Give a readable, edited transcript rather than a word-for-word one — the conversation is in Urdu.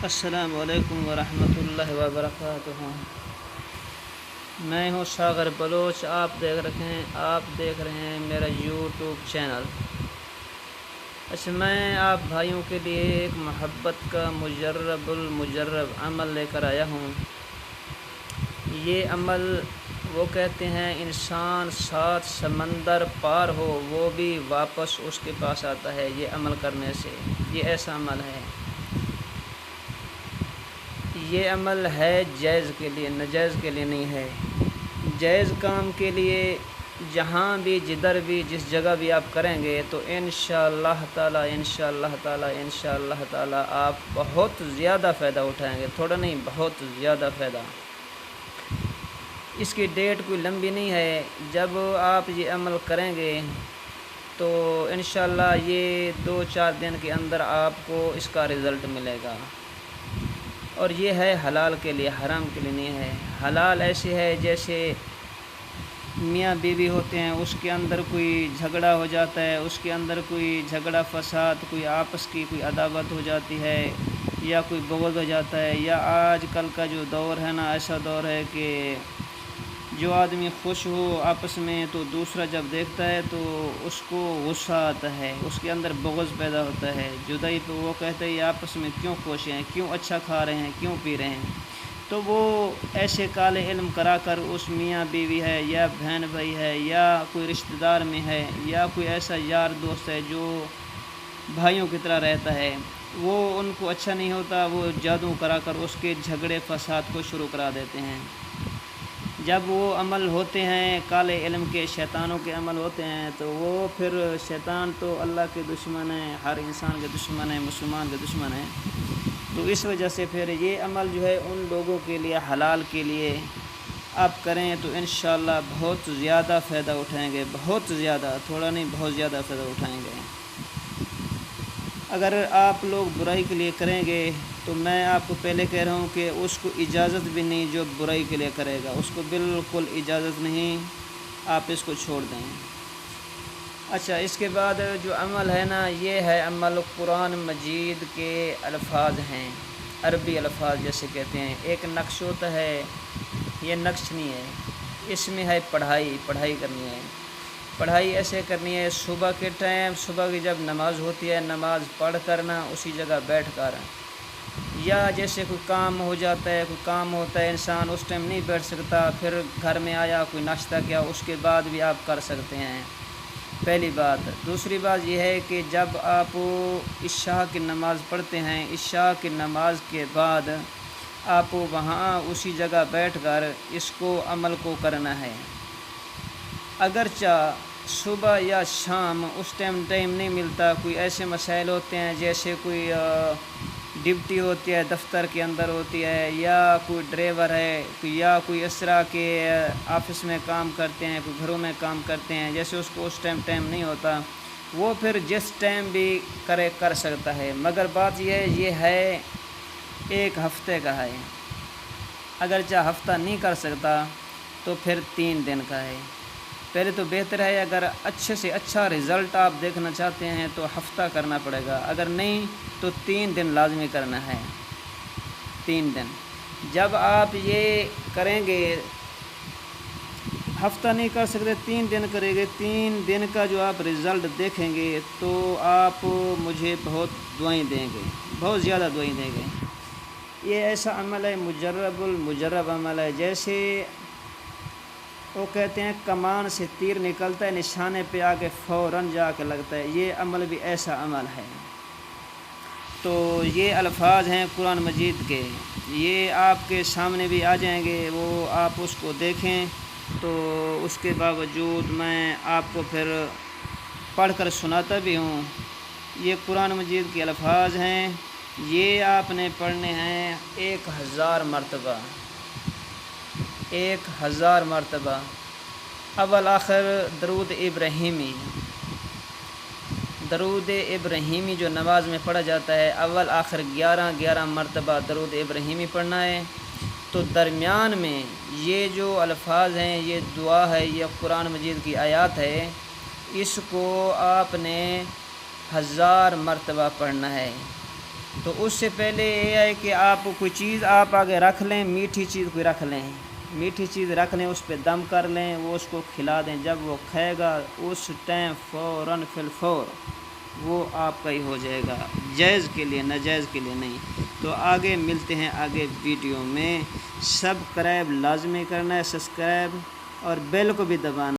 السلام علیکم ورحمۃ اللہ وبرکاتہ۔ میں ہوں ساغر بلوچ۔ آپ دیکھ رہے ہیں میرا یوٹیوب چینل۔ اچھا، میں آپ بھائیوں کے لیے ایک محبت کا المجرب عمل لے کر آیا ہوں۔ یہ عمل وہ کہتے ہیں انسان 7 سمندر پار ہو وہ بھی واپس اس کے پاس آتا ہے یہ عمل کرنے سے۔ یہ ایسا عمل ہے، یہ عمل ہے جائز کے لیے، ناجائز کے لیے نہیں ہے۔ جائز کام کے لیے جہاں بھی، جدھر بھی، جس جگہ بھی آپ کریں گے تو انشاءاللہ تعالی آپ بہت زیادہ فائدہ اٹھائیں گے۔ تھوڑا نہیں، بہت زیادہ فائدہ۔ اس کی ڈیٹ کوئی لمبی نہیں ہے۔ جب آپ یہ عمل کریں گے تو انشاءاللہ یہ 2-4 دن کے اندر آپ کو اس کا رزلٹ ملے گا۔ اور یہ ہے حلال کے لیے، حرام کے لیے نہیں ہے۔ حلال ایسے ہے جیسے میاں بیوی ہوتے ہیں، اس کے اندر کوئی جھگڑا ہو جاتا ہے، اس کے اندر کوئی جھگڑا فساد، کوئی آپس کی کوئی عداوت ہو جاتی ہے، یا کوئی بغض ہو جاتا ہے، یا آج کل کا جو دور ہے نا، ایسا دور ہے کہ جو آدمی خوش ہو آپس میں تو دوسرا جب دیکھتا ہے تو اس کو غصہ آتا ہے، اس کے اندر بغض پیدا ہوتا ہے، جدائی پہ وہ کہتے ہیں یہ آپس میں کیوں خوش ہیں، کیوں اچھا کھا رہے ہیں، کیوں پی رہے ہیں۔ تو وہ ایسے کالے علم کرا کر اس میاں بیوی ہے، یا بہن بھائی ہے، یا کوئی رشتہ دار میں ہے، یا کوئی ایسا یار دوست ہے جو بھائیوں کی طرح رہتا ہے، وہ ان کو اچھا نہیں ہوتا، وہ جادو کرا کر اس کے جھگڑے فساد کو شروع کرا دیتے ہیں۔ جب وہ عمل ہوتے ہیں کالے علم کے، شیطانوں کے عمل ہوتے ہیں، تو وہ پھر شیطان تو اللہ کے دشمن ہے، ہر انسان کے دشمن ہے، مسلمان کے دشمن ہے۔ تو اس وجہ سے پھر یہ عمل جو ہے ان لوگوں کے لیے، حلال کے لیے آپ کریں تو انشاءاللہ بہت زیادہ فائدہ اٹھائیں گے، بہت زیادہ، تھوڑا نہیں بہت زیادہ فائدہ اٹھائیں گے۔ اگر آپ لوگ برائی کے لیے کریں گے تو میں آپ کو پہلے کہہ رہا ہوں کہ اس کو اجازت بھی نہیں، جو برائی کے لیے کرے گا اس کو بالکل اجازت نہیں، آپ اس کو چھوڑ دیں۔ اچھا، اس کے بعد جو عمل ہے نا، یہ ہے عمل قرآن مجید کے الفاظ ہیں، عربی الفاظ جیسے کہتے ہیں۔ ایک نقش ہوتا ہے، یہ نقش نہیں ہے، اس میں ہے پڑھائی کرنی ہے۔ پڑھائی ایسے کرنی ہے صبح کے ٹائم، صبح کی جب نماز ہوتی ہے، نماز پڑھ کرنا اسی جگہ بیٹھ کر، یا جیسے کوئی کام ہو جاتا ہے، کوئی کام ہوتا ہے، انسان اس ٹائم نہیں بیٹھ سکتا، پھر گھر میں آیا کوئی ناشتہ کیا، اس کے بعد بھی آپ کر سکتے ہیں، پہلی بات۔ دوسری بات یہ ہے کہ جب آپ عشاء کی نماز پڑھتے ہیں، عشاء کی نماز کے بعد آپ وہاں اسی جگہ بیٹھ کر اس کو عمل کو کرنا ہے۔ اگرچہ صبح یا شام اس ٹائم نہیں ملتا، کوئی ایسے مسائل ہوتے ہیں جیسے کوئی ڈیوٹی ہوتی ہے، دفتر کے اندر ہوتی ہے، یا کوئی ڈرائیور ہے، یا کوئی اس طرح کے آفس میں کام کرتے ہیں، کوئی گھروں میں کام کرتے ہیں، جیسے اس کو اس ٹائم نہیں ہوتا، وہ پھر جس ٹائم بھی کر سکتا ہے۔ مگر بات یہ ہے 1 ہفتے کا ہے۔ اگرچہ ہفتہ نہیں کر سکتا تو پھر 3 دن کا ہے۔ پہلے تو بہتر ہے، اگر اچھے سے اچھا رزلٹ آپ دیکھنا چاہتے ہیں تو ہفتہ کرنا پڑے گا، اگر نہیں تو 3 دن لازمی کرنا ہے۔ 3 دن جب آپ یہ کریں گے، ہفتہ نہیں کر سکتے، 3 دن کریں گے، 3 دن کا جو آپ رزلٹ دیکھیں گے تو آپ مجھے بہت دعائیں دیں گے، بہت زیادہ دعائیں دیں گے۔ یہ ایسا عمل ہے، المجرب عمل ہے، جیسے وہ کہتے ہیں کمان سے تیر نکلتا ہے، نشانے پہ آ کے فوراً جا کے لگتا ہے، یہ عمل بھی ایسا عمل ہے۔ تو یہ الفاظ ہیں قرآن مجید کے، یہ آپ کے سامنے بھی آ جائیں گے، وہ آپ اس کو دیکھیں۔ تو اس کے باوجود میں آپ کو پھر پڑھ کر سناتا بھی ہوں۔ یہ قرآن مجید کے الفاظ ہیں، یہ آپ نے پڑھنے ہیں 1000 مرتبہ، 1000 مرتبہ، اول آخر درود ابراہیمی جو نماز میں پڑھا جاتا ہے، اول آخر 11 مرتبہ درود ابراہیمی پڑھنا ہے۔ تو درمیان میں یہ جو الفاظ ہیں، یہ دعا ہے، یہ قرآن مجید کی آیات ہے، اس کو آپ نے 1000 مرتبہ پڑھنا ہے۔ تو اس سے پہلے یہ ہے کہ آپ کوئی چیز آپ آگے رکھ لیں، میٹھی چیز کوئی رکھ لیں، میٹھی چیز رکھ لیں، اس پہ دم کر لیں، وہ اس کو کھلا دیں، جب وہ کھائے گا اس ٹائم فوراً فی الفور وہ آپ کا ہی ہو جائے گا، جائز کے لیے، ناجائز کے لیے نہیں۔ تو آگے ملتے ہیں آگے ویڈیو میں، سبسکرائب لازمی کرنا ہے، سبسکرائب اور بیل کو بھی دبانا